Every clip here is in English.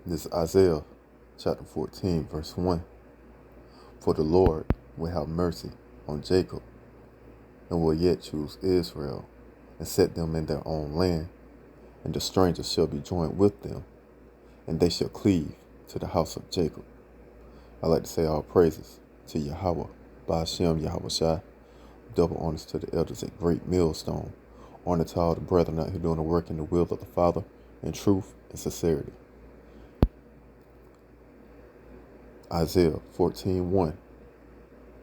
This is Isaiah chapter 14, verse 1. For the Lord will have mercy on Jacob and will yet choose Israel and set them in their own land, and the strangers shall be joined with them, and they shall cleave to the house of Jacob. I like to say all praises to Yahweh, Ba'ashem Yahweh Shai. Double honors to the elders at Great Millstone. Honor to all the brethren out here doing the work in the will of the Father in truth and sincerity. Isaiah 14:1.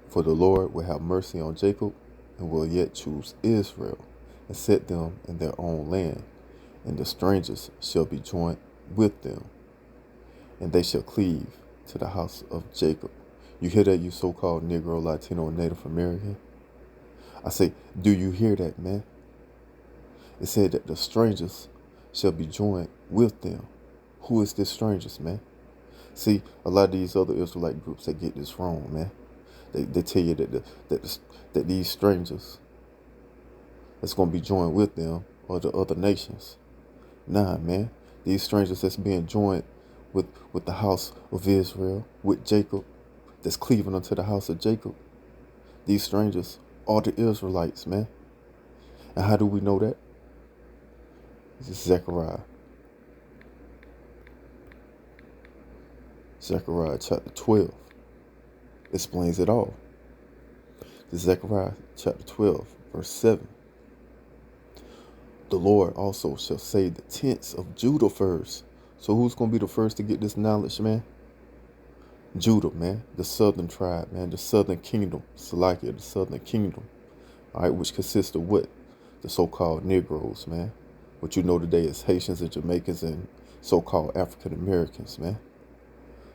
For the Lord will have mercy on Jacob and will yet choose Israel and set them in their own land, and the strangers shall be joined with them, and they shall cleave to the house of Jacob. You hear that, you so-called Negro, Latino, and Native American? I say, do you hear that, man? It said that the strangers shall be joined with them. Who is this strangers, man? See, a lot of these other Israelite groups, they get this wrong, man. They tell you that these strangers that's going to be joined with them are the other nations. Nah, man. These strangers that's being joined with the house of Israel, with Jacob, that's cleaving unto the house of Jacob. These strangers are the Israelites, man. And how do we know that? This is Zechariah. Zechariah chapter 12 explains it all. This is Zechariah chapter 12, verse 7. The Lord also shall save the tents of Judah first. So who's going to be the first to get this knowledge, man? Judah, man. The southern tribe, man. The southern kingdom. Salakia, the southern kingdom. All right, which consists of what? The so-called Negroes, man. What you know today is Haitians and Jamaicans and so-called African Americans, man.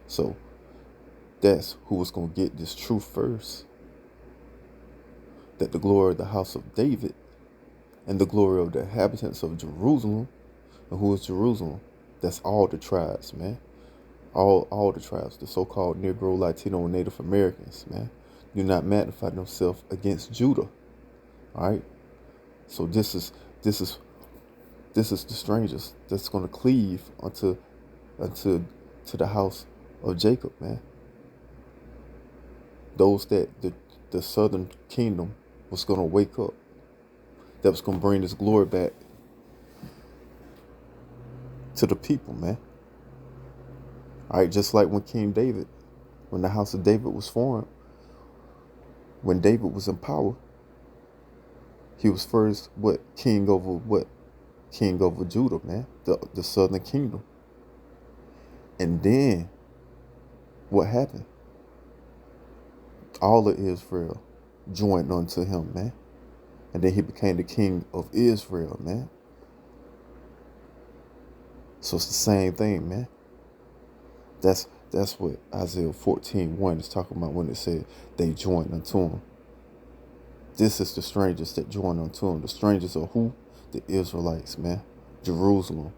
So that's who was going to get this truth first. That the glory of the house of David and the glory of the inhabitants of Jerusalem. And who is Jerusalem? That's all the tribes, man. All the tribes, the so-called Negro, Latino, and Native Americans, man. Do not magnify themselves against Judah. All right. So this is the strangers that's going to cleave unto the house of Jacob, man. Those that the southern kingdom was going to wake up. That was going to bring this glory back to the people, man. All right, just like when King David, when the house of David was formed, when David was in power, he was first king over Judah, man, the southern kingdom. And then what happened? All of Israel joined unto him, man. And then he became the king of Israel, man. So it's the same thing, man. That's what Isaiah 14:1 is talking about when it said they joined unto him. This is the strangers that joined unto him. The strangers are who? The Israelites, man. Jerusalem.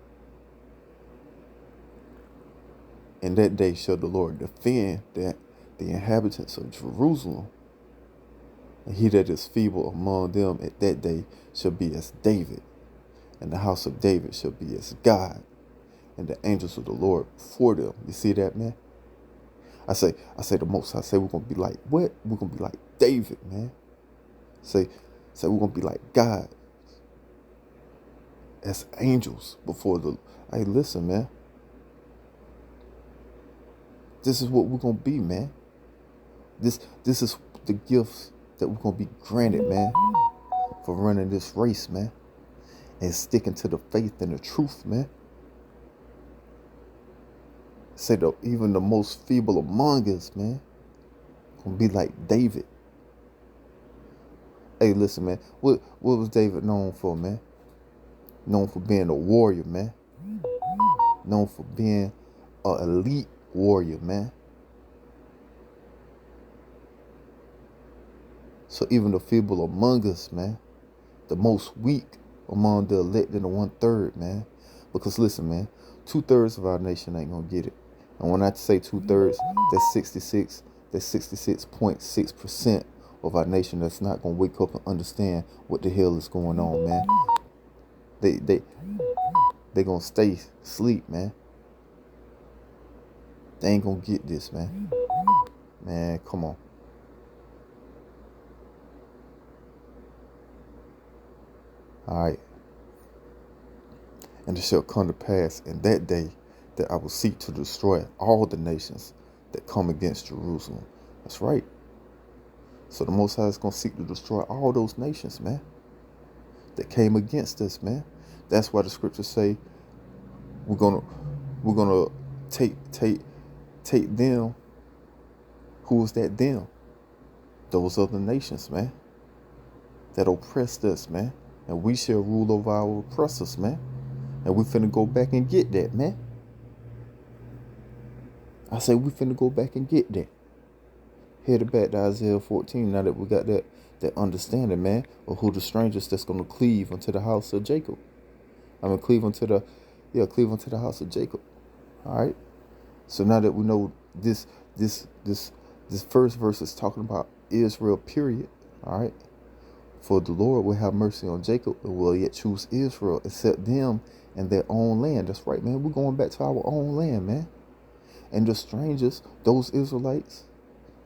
In that day shall the Lord defend the inhabitants of Jerusalem. And he that is feeble among them at that day shall be as David. And the house of David shall be as God. And the angels of the Lord before them. You see that, man? I say the most. I say we're going to be like what? We're going to be like David, man. Say we're going to be like God. As angels before the... Hey, listen, man. This is what we're going to be, man. This is the gifts that we're going to be granted, man. For running this race, man. And sticking to the faith and the truth, man. Say that even the most feeble among us, man, gonna be like David. Hey, listen, man. What was David known for, man? Known for being a warrior, man. Known for being an elite warrior, man. So even the feeble among us, man, the most weak among the elect and the 1/3, man. Because listen, man, 2/3 of our nation ain't gonna get it. And when I say 2/3, that's 66.6% of our nation that's not gonna wake up and understand what the hell is going on, man. They gonna stay asleep, man. They ain't gonna get this, man. Man, come on. All right. And it shall come to pass in that day that I will seek to destroy all the nations that come against Jerusalem. That's right. So the Most High is going to seek to destroy all those nations, man, that came against us, man. That's why the scriptures say we're gonna take them. Who is that them? Those other nations, man, that oppressed us, man. And we shall rule over our oppressors, man. And we finna go back and get that, man. I say we finna go back and get that. Headed back to Isaiah 14, now that we got that understanding, man, of who the strangers that's gonna cleave unto the house of Jacob. Cleave unto the house of Jacob. All right. So now that we know this first verse is talking about Israel, period. All right. For the Lord will have mercy on Jacob and will yet choose Israel, except them in their own land. That's right, man. We're going back to our own land, man. And the strangers, those Israelites,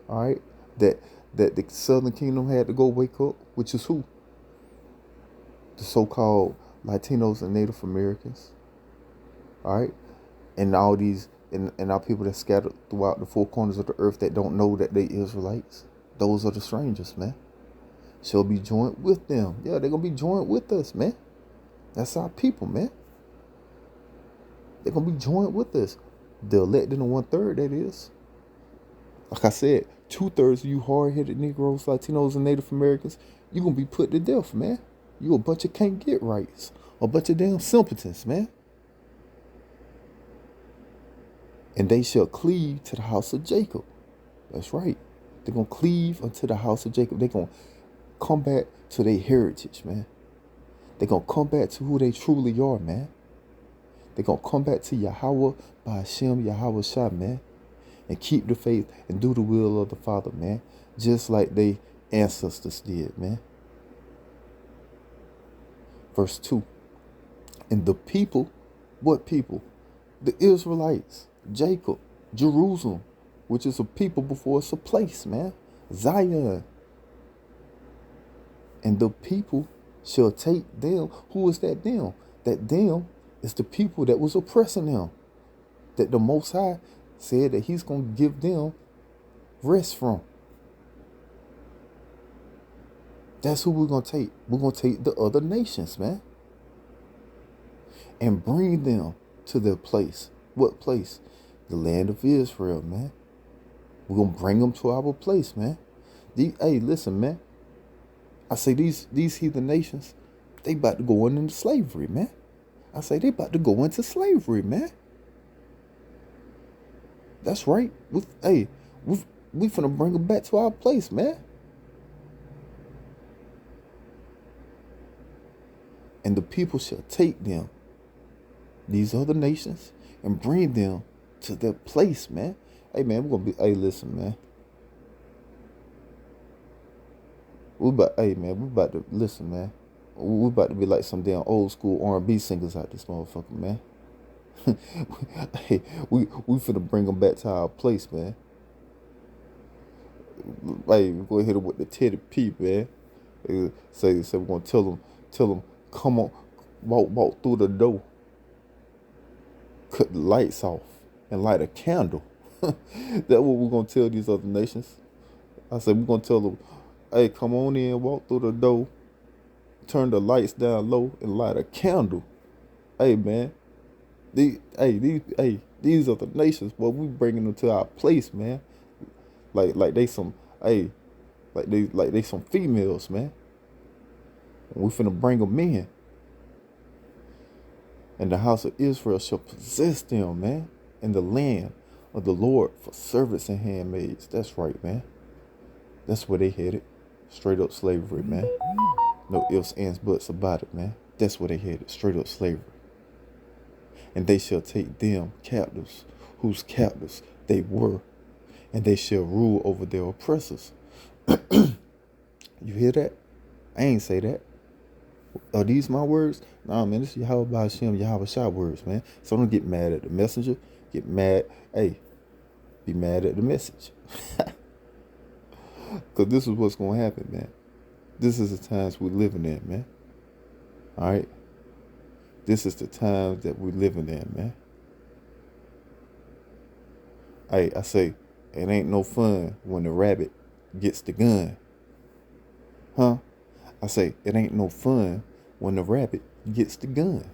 all right, that the southern kingdom had to go wake up, which is who? The so-called Latinos and Native Americans, all right, and all these and our people that scattered throughout the four corners of the earth that don't know that they Israelites. Those are the strangers, man. Shall be joined with them. Yeah, they're gonna be joined with us, man. That's our people, man. They're gonna be joined with us. The elect in the 1/3, that is. Like I said, 2/3 of you hard-headed Negroes, Latinos, and Native Americans, you're gonna be put to death, man. You a bunch of can't get rights. A bunch of damn simpletons, man. And they shall cleave to the house of Jacob. That's right. They're gonna cleave unto the house of Jacob. They're gonna come back to their heritage, man. They're gonna come back to who they truly are, man. They're gonna come back to Yahweh by Hashem, Yahweh Shah, man. And keep the faith and do the will of the Father, man. Just like they ancestors did, man. Verse 2. And the people, what people? The Israelites, Jacob, Jerusalem, which is a people before it's a place, man. Zion. And the people shall take them. Who is that them? That them is the people that was oppressing them. That the Most High said that he's going to give them rest from. That's who we're going to take. We're going to take the other nations, man. And bring them to their place. What place? The land of Israel, man. We're going to bring them to our place, man. Hey, listen, man. I say these heathen nations, they about to go into slavery, man. I say they about to go into slavery, man. That's right. We finna bring them back to our place, man. And the people shall take them, these other nations, and bring them to their place, man. Hey, man, we're gonna be. Hey, listen, man. We about to listen, man. We about to be like some damn old school R&B singers out this motherfucker, man. Hey, we finna bring them back to our place, man. Hey, we go ahead with the Teddy P, man. Say we're gonna tell them, come on, walk through the door, cut the lights off, and light a candle. That's what we're gonna tell these other nations. I said we're gonna tell them, hey, come on in, walk through the door, turn the lights down low, and light a candle. Hey, man. These are the nations, boy. We bringing them to our place, man. Like they some, like they some females, man. And we finna bring them in. And the house of Israel shall possess them, man, in the land of the Lord for servants and handmaids. That's right, man. That's where they headed. Straight up slavery, man. No ifs, ands, buts about it, man. That's where they headed. Straight up slavery. And they shall take them captives, whose captives they were, and they shall rule over their oppressors. You hear that? I ain't say that. Are these my words? Nah, man, this is Yahweh by Hashem, Yahweh Shah words, man. So don't get mad at the messenger. Get mad. Hey, be mad at the message. Because this is what's going to happen, man. This is the times we're living in, man. All right? This is the times that we're living in, man. Hey, I say, it ain't no fun when the rabbit gets the gun. Huh? I say, it ain't no fun when the rabbit gets the gun.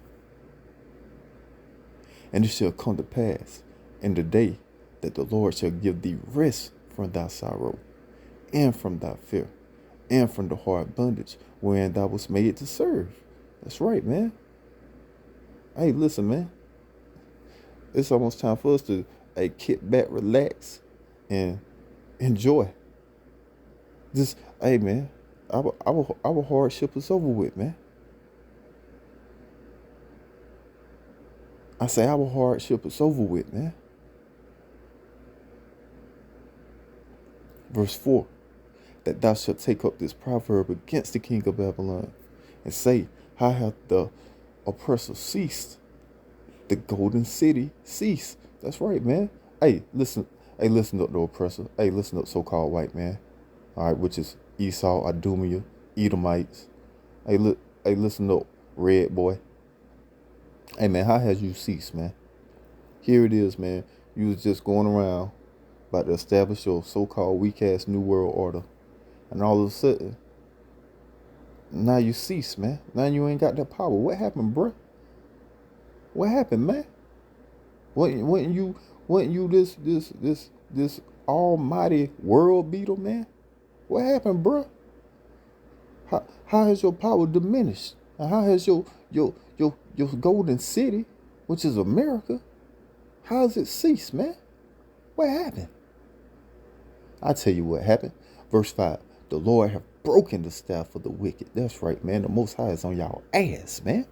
And it shall come to pass in the day that the Lord shall give thee rest from thy sorrow, and from thy fear, and from the hard bondage wherein thou wast made to serve. That's right, man. Hey, listen, man. It's almost time for us to kick back, relax, and enjoy. Just, hey, man, our hardship is over with, man. I say our hardship is over with, man. Verse 4, that thou shalt take up this proverb against the king of Babylon, and say, how hath the oppressor ceased? The golden city ceased. That's right, man. Hey, listen up, the oppressor. Hey, listen up, so-called white man. All right, which is Esau, Idumea, Edomites. Hey, listen up, red boy. Hey, man, how has you ceased, man? Here it is, man. You was just going around about to establish your so-called weak-ass New World Order. And all of a sudden, now you cease, man. Now you ain't got that power. What happened, bruh? What happened, man? Wasn't you this almighty world beater, man? What happened, bruh? How has your power diminished? And how has your golden city, which is America, how has it ceased, man? What happened? I tell you what happened. Verse 5, the Lord have broken the staff of the wicked. That's right, man. The Most High is on y'all ass, man.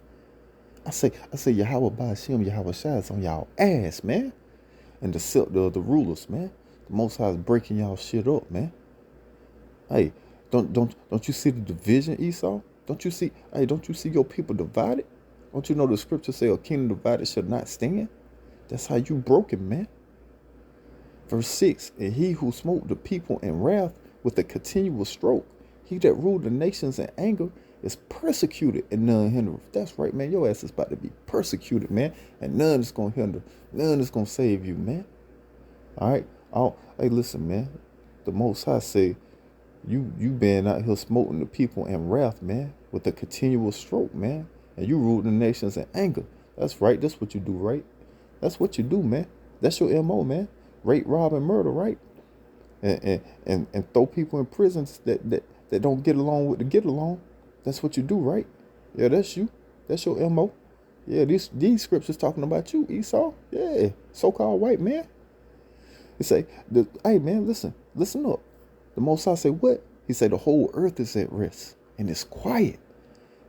I say Yahweh Ba'ashem, Yahweh Shai is on y'all ass, man. And the scepter of the rulers, man. The Most High is breaking y'all shit up, man. Hey, don't you see the division, Esau? Don't you see your people divided? Don't you know the scripture say a kingdom divided shall not stand? That's how you broken, man. Verse 6, and he who smote the people in wrath with a continual stroke, he that ruled the nations in anger, is persecuted and none hindereth. That's right, man. Your ass is about to be persecuted, man. And none is going to hinder. None is going to save you, man. All right? Hey, listen, man. The Most High say, you been out here smoting the people in wrath, man, with a continual stroke, man. And you rule the nations in anger. That's right. That's what you do, right? That's what you do, man. That's your MO, man. Rape, rob, and murder, right? And throw people in prisons that don't get along with the get along. That's what you do, right? Yeah, that's you. That's your MO. Yeah, these scriptures talking about you, Esau. Yeah, so-called white man. He say, hey, man, listen up. The Most High say what? He say the whole earth is at rest and it's quiet.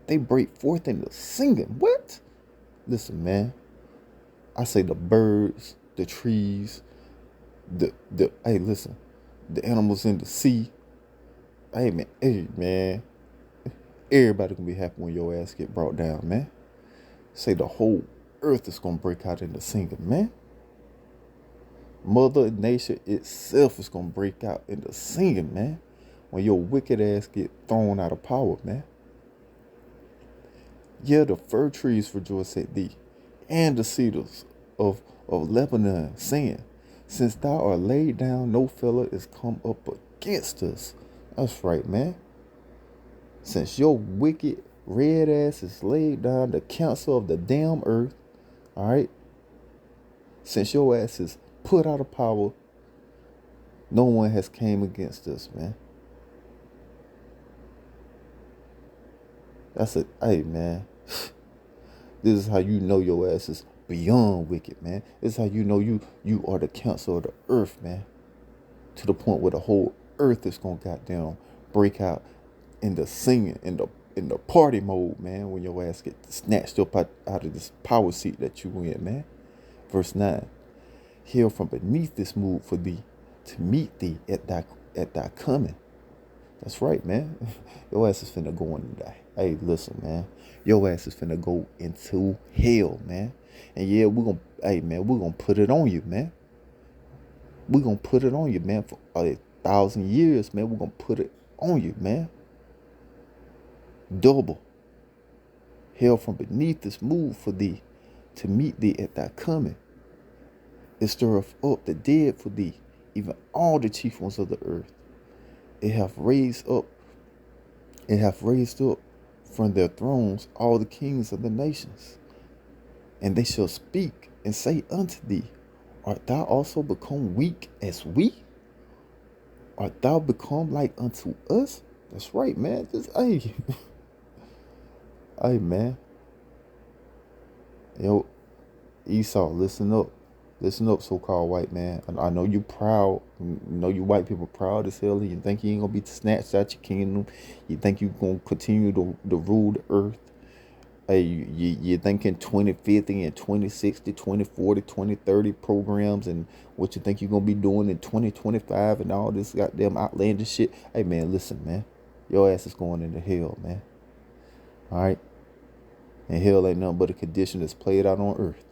They break forth into singing. What? Listen, man. I say the birds, the trees, hey, listen, the animals in the sea. Hey, man. Everybody gonna be happy when your ass get brought down, man. Say the whole earth is gonna break out into singing, man. Mother Nature itself is gonna break out into singing, man. When your wicked ass get thrown out of power, man. Yeah, the fir trees rejoice at thee, and the cedars of Lebanon, saying, since thou art laid down, no fellow is come up against us. That's right, man. Since your wicked red ass is laid down, the counsel of the damn earth, all right? Since your ass is put out of power, no one has came against us, man. That's it. Hey, man. This is how you know your ass is beyond wicked, man. This is how you know you are the counsel of the earth, man. To the point where the whole earth is gonna goddamn break out in the singing, in the party mode, man, when your ass get snatched up out of this power seat that you in, man. Verse 9. Hail from beneath this mood for thee, to meet thee at thy coming. That's right, man. Your ass is finna go and die. Hey, listen, man. Your ass is finna go into hell, man. And yeah, we're gonna put it on you, man. We're going to put it on you, man, for 1,000 years, man. We're going to put it on you, man. Double. Hell from beneath is moved for thee, to meet thee at thy coming. It stirreth up the dead for thee, even all the chief ones of the earth. It hath raised up from their thrones all the kings of the nations. And they shall speak and say unto thee, art thou also become weak as we? Art thou become like unto us? That's right, man. Hey, hey, man. Yo, Esau, listen up. Listen up, so-called white man. I know you proud. You know you white people proud as hell. You think you ain't gonna be snatched out your kingdom. You think you gonna continue to rule the earth. Hey, you thinking 2050 and 2060, 2040, 2030 programs and what you think you're gonna be doing in 2025 and all this goddamn outlandish shit. Hey, man, listen, man. Your ass is going into hell, man. All right? And hell ain't nothing but a condition that's played out on earth.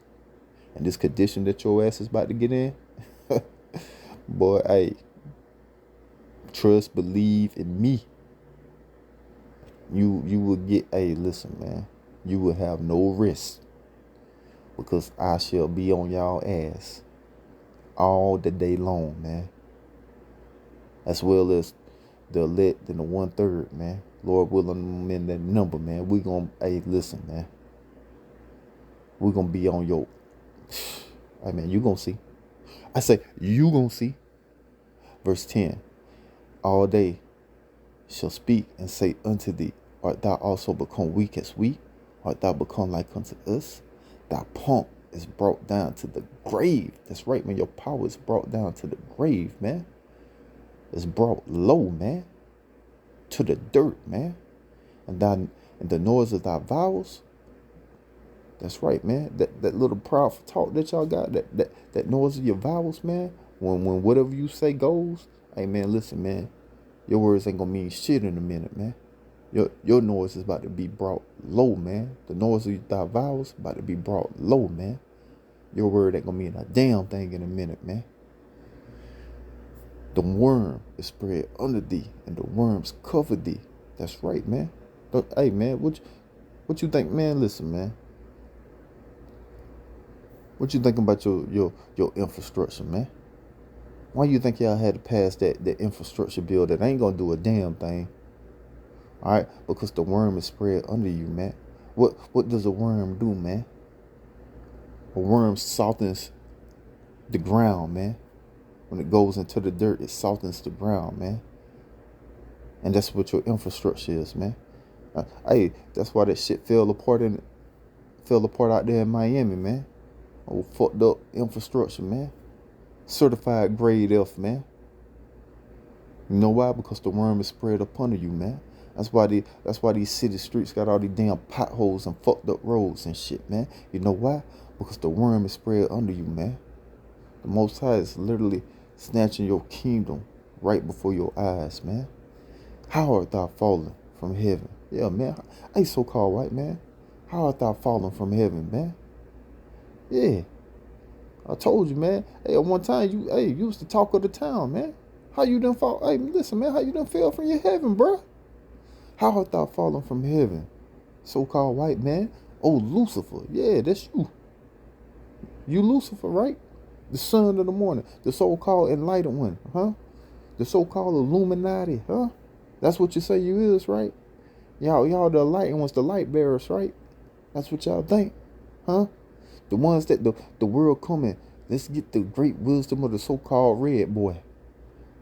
And this condition that your ass is about to get in, boy, hey, trust, believe in me. You will get, hey, listen, man, you will have no risk, because I shall be on y'all ass all the day long, man. As well as the elect and the 1/3, man. Lord willing, I'm in that number, man. We gonna, hey, listen, man. We're gonna be on your, I mean, you gonna see. I say, you gonna see. Verse 10. All day shall speak and say unto thee, art thou also become weak as we? Art thou become like unto us? Thy pomp is brought down to the grave. That's right, man. Your power is brought down to the grave, man. It's brought low, man. To the dirt, man. And the noise of thy vowels. That's right, man. That little proud talk that y'all got, that noise of your vowels, man. When whatever you say goes, hey, man, listen, man. Your words ain't gonna mean shit in a minute, man. Your noise is about to be brought low, man. The noise of thy vowels about to be brought low, man. Your word ain't gonna mean a damn thing in a minute, man. The worm is spread under thee, and the worms cover thee. That's right, man. But, hey, man, what you think, man? Listen, man. What you thinking about your infrastructure, man? Why you think y'all had to pass that infrastructure bill that ain't gonna do a damn thing? All right, because the worm is spread under you, man. What does a worm do, man? A worm softens the ground, man. When it goes into the dirt, it softens the ground, man. And that's what your infrastructure is, man. Hey, that's why that shit fell apart out there in Miami, man. Oh, fucked up infrastructure, man. Certified grade F, man. You know why? Because the worm is spread up under you, man. That's why these city streets got all these damn potholes and fucked up roads and shit, man. You know why? Because the worm is spread under you, man. The Most High is literally snatching your kingdom right before your eyes, man. How art thou fallen from heaven? Yeah, man. Hey, so-called white man. How art thou fallen from heaven, man? Yeah. I told you, man. Hey, at one time, you was the talk of the town, man. How you done fall? Hey, listen, man. How you done fell from your heaven, bruh? How art thou fallen from heaven? So-called white man. Oh, Lucifer. Yeah, that's you. You Lucifer, right? The son of the morning. The so-called enlightened one, huh? The so-called Illuminati, huh? That's what you say you is, right? Y'all the enlightened ones, the light bearers, right? That's what y'all think, huh? The ones that the world coming. Let's get the great wisdom of the so-called red boy.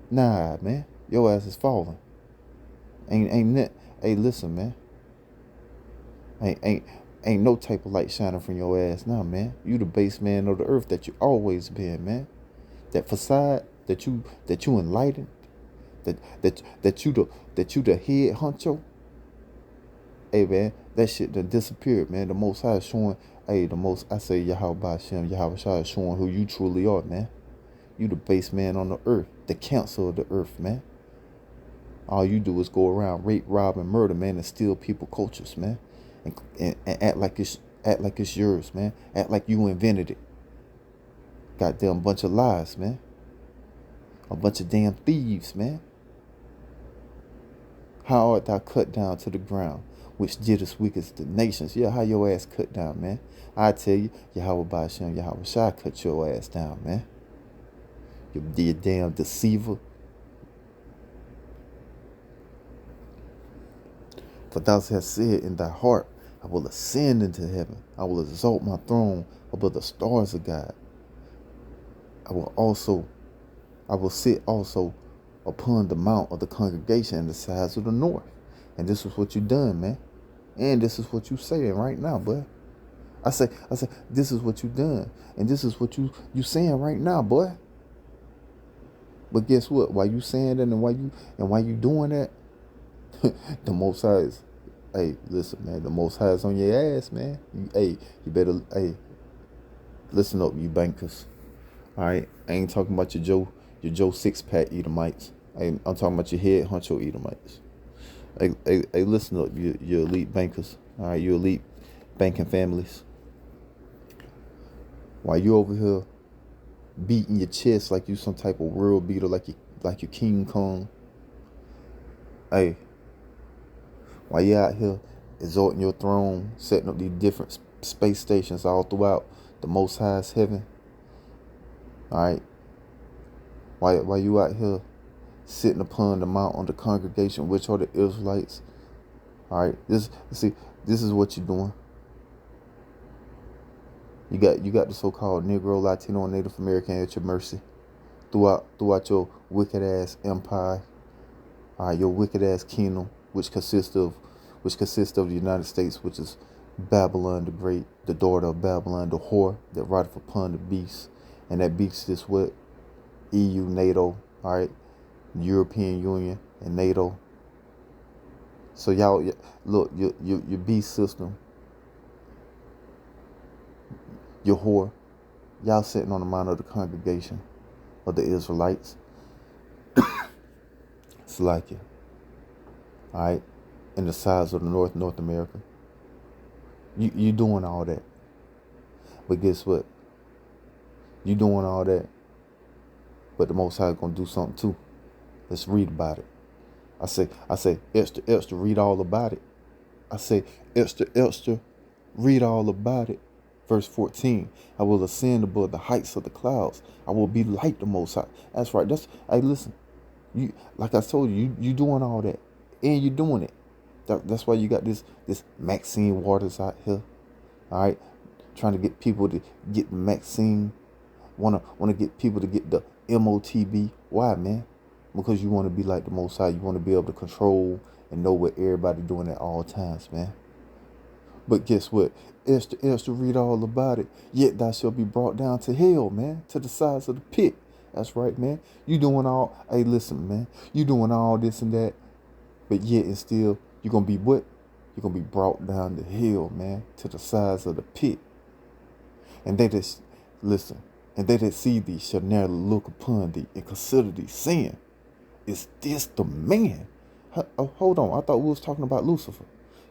Nah, man. Your ass is falling. Ain't that. Hey, listen, man. Ain't no type of light shining from your ass now, man. You the base man of the earth that you always been, man. That facade that you enlightened, that you the head honcho. Hey, man, that shit done disappeared, man. The Most High is showing, I say Yahweh Hashem, Yahweh Shai is showing who you truly are, man. You the base man on the earth, the council of the earth, man. All you do is go around rape, rob, and murder, man, and steal people cultures, man. And act like it's yours, man. Act like you invented it. Goddamn bunch of lies, man. A bunch of damn thieves, man. How art thou cut down to the ground, which didst wicked the nations? Yeah, how your ass cut down, man. I tell you, Yahweh Ba'ashem, Yahweh Shai cut your ass down, man. You damn deceiver. For thou hast said in thy heart, I will ascend into heaven. I will exalt my throne above the stars of God. I will sit also upon the mount of the congregation in the sides of the north. And this is what you done, man. And this is what you saying right now, boy. I say, this is what you done. And this is what you saying right now, boy. But guess what? Why you saying that and why you doing that? The Most High is, hey, listen, man, the Most High is on your ass, man. You better, listen up, you bankers. All right, I ain't talking about your Joe six-pack Edomites. I'm talking about your head honcho Edomites. Hey, listen up, you elite bankers. All right, you elite banking families. While you over here beating your chest like you some type of world beater, like you King Kong. Hey, while you out here exalting your throne, setting up these different space stations all throughout the Most High's heaven. All right. While you out here sitting upon the mount on the congregation, which are the Israelites. All right. This is what you're doing. You got the so-called Negro, Latino, and Native American at your mercy throughout your wicked ass empire. All right, your wicked ass kingdom, which consists of the United States, which is Babylon the Great, the daughter of Babylon, the whore that rideth upon the beast. And that beast is what? EU, NATO, all right, European Union and NATO. So y'all, look, your beast system, your whore, y'all sitting on the mount of the congregation of the Israelites. It's like it, all right, in the sides of the North America. You doing all that, but guess what? You doing all that, but the Most High gonna do something too. Let's read about it. I say, Esther, read all about it. I say, Esther, read all about it. Verse 14, I will ascend above the heights of the clouds. I will be like the Most High. That's right. Hey, listen, you, like I told you, you doing all that, and you doing it. That's why you got this Maxine Waters out here, all right, trying to get people to get the Maxine. Wanna get people to get the MOTB. Why, man? Because you want to be like the Most High. You want to be able to control and know what everybody doing at all times, man. But guess what? Esther, read all about it. Yet thou shalt be brought down to hell, man, to the sides of the pit. That's right, man. You doing all, hey, listen, man. You doing all this and that, but yet and still, you're going to be what? You're going to be brought down to hell, man, to the sides of the pit. And they just, listen, and they that see thee shall narrowly look upon thee and consider thee, saying, is this the man? Oh, hold on, I thought we was talking about Lucifer.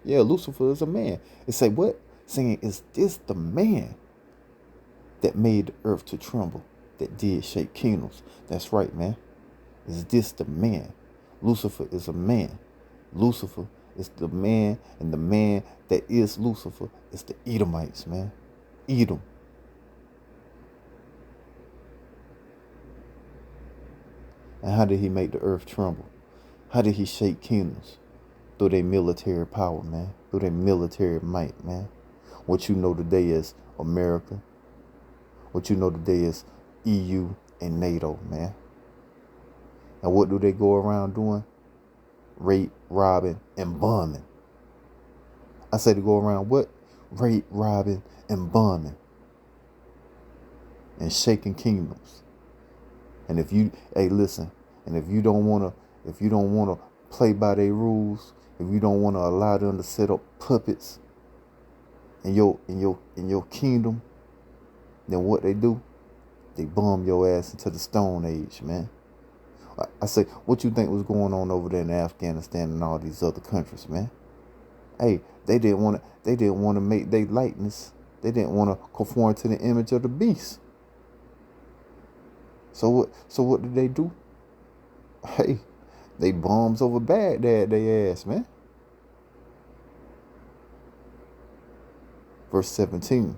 Yeah, Lucifer is a man. It say what? Saying, is this the man that made the earth to tremble, that did shake kingdoms? That's right, man. Is this the man? Lucifer is a man. Lucifer is the man, and the man that is Lucifer is the Edomites, man. Edom. And how did he make the earth tremble? How did he shake kingdoms? Through their military power, man. Through their military might, man. What you know today is America. What you know today is EU and NATO, man. And what do they go around doing? Rape, robbing, and bombing. I say to go around what? Rape, robbing, and bombing. And shaking kingdoms. And if you, hey, listen, and if you don't wanna play by their rules, if you don't wanna allow them to set up puppets in your kingdom, then what they do? They bomb your ass into the Stone Age, man. I say, what you think was going on over there in Afghanistan and all these other countries, man? Hey, they didn't want to make their likeness. They didn't want to conform to the image of the beast. So what did they do? Hey, they bombs over Baghdad, they ass, man. Verse 17.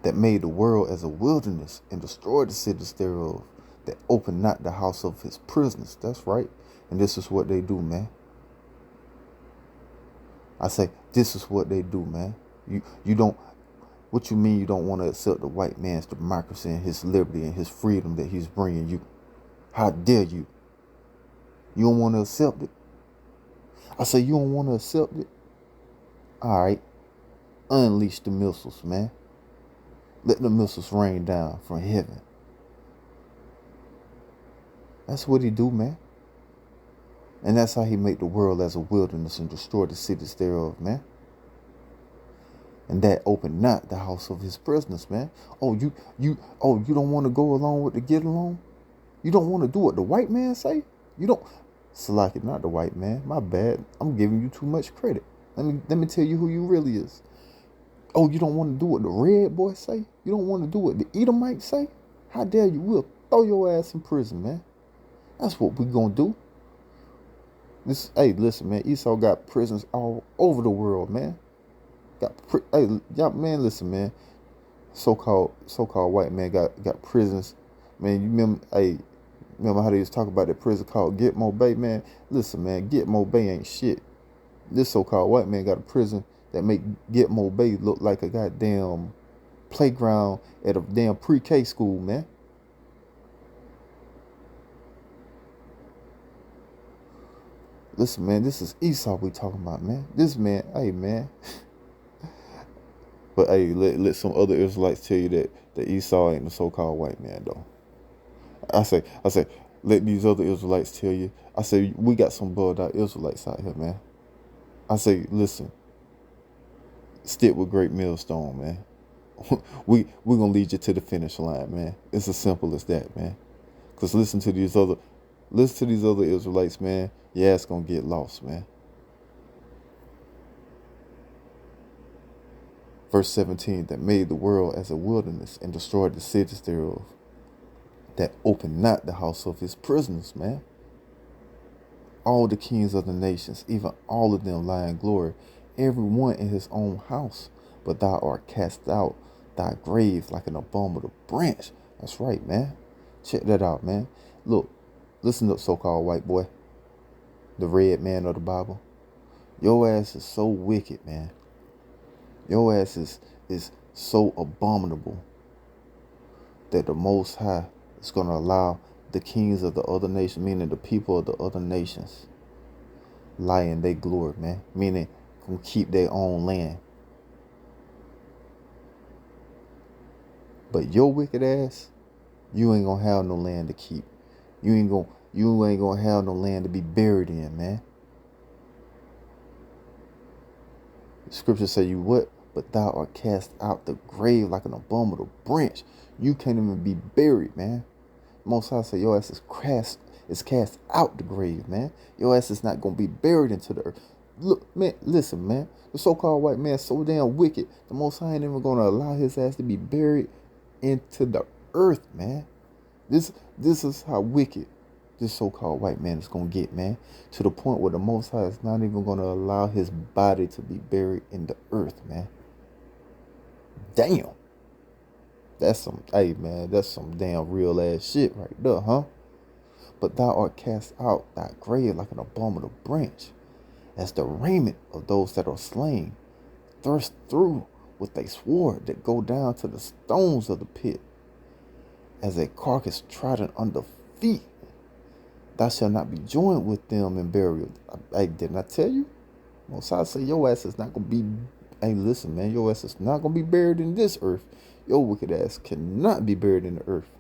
That made the world as a wilderness and destroyed the cities thereof, that opened not the house of his prisoners. That's right. And this is what they do, man. I say, this is what they do, man. You don't, what you mean you don't want to accept the white man's democracy and his liberty and his freedom that he's bringing you? How dare you? You don't want to accept it? I say, you don't want to accept it? All right. Unleash the missiles, man. Let the missiles rain down from heaven. That's what he do, man. And that's how he make the world as a wilderness and destroy the cities thereof, man. And that opened not the house of his prisoners, man. You don't want to go along with the get along? You don't want to do what the white man say? You don't. Select not the white man. My bad. I'm giving you too much credit. Let me tell you who you really is. You don't want to do what the red boy say? You don't want to do what the Edomites say? How dare you? We'll throw your ass in prison, man. That's what we gonna do. Hey, listen, man. Esau got prisons all over the world, man. Y'all, man, listen, man. So-called white man got prisons, man. You remember how they was talking about that prison called Gitmo Bay, man? Listen, man, Gitmo Bay ain't shit. This so-called white man got a prison that make Gitmo Bay look like a goddamn playground at a damn pre-K school, man. Listen, man, this is Esau we talking about, man. This man, hey, man. But hey, let some other Israelites tell you that Esau ain't the so-called white man, though. I say, let these other Israelites tell you. I say, we got some bugged out Israelites out here, man. I say, listen, stick with Great Millstone, man. We're gonna lead you to the finish line, man. It's as simple as that, man. Cause listen to these other Israelites, man. Your ass gonna get lost, man. Verse 17, that made the world as a wilderness and destroyed the cities thereof, that opened not the house of his prisoners, man. All the kings of the nations, even all of them lie in glory, every one in his own house. But thou art cast out thy grave like an abominable branch. That's right, man. Check that out, man. Look, listen up, so-called white boy, the red man of the Bible. Your ass is so wicked, man. Your ass is so abominable that the Most High is going to allow the kings of the other nations, meaning the people of the other nations, lie in their glory, man. Meaning, gonna keep their own land. But your wicked ass, you ain't gonna have no land to keep. You ain't gonna have no land to be buried in, man. The scriptures say you what? But thou art cast out the grave like an abominable branch. You can't even be buried, man. Most High say your ass is cast out the grave, man. Your ass is not gonna be buried into the earth. Look, man, listen, man. The so-called white man is so damn wicked. The Most High ain't even gonna allow his ass to be buried into the earth, man. This is how wicked this so-called white man is gonna get, man. To the point where the Most High is not even gonna allow his body to be buried in the earth, man. Damn. That's some damn real ass shit right there, huh? But thou art cast out thy grave like an abominable branch, as the raiment of those that are slain, thrust through with a sword that go down to the stones of the pit, as a carcass trodden under feet. Thou shalt not be joined with them in burial. I didn't I tell you? Most High say your ass is not gonna be. Hey, listen, man, your ass is not gonna be buried in this earth. Your wicked ass cannot be buried in the earth.